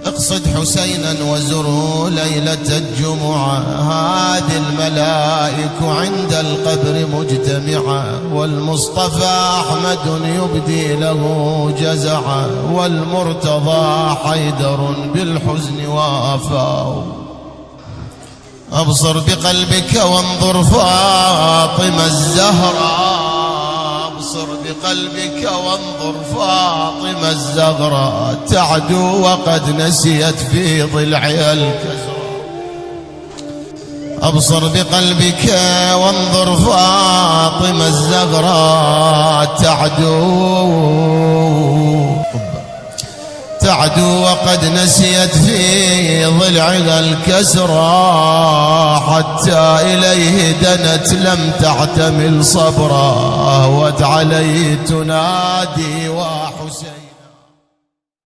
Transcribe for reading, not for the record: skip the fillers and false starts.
اقصد حسينا وزروا ليلة الجمعة، هذه الملائك عند القبر مجتمعة، والمصطفى أحمد يبدي له جزعا، والمرتضى حيدر بالحزن وافاه. أبصر بقلبك وانظر فاطمة الزهراء، أبصر بقلبك وانظر فاطمة الزهراء، تعدو وقد نسيت في ضلعها الكسرى. أبصر بقلبك وانظر فاطمة الزهراء، تعدو وقد نسيت في ضلعها الكسرى، حتى إليه دنت لم تعتمل صبرا، وت عليه تنادي وحسين.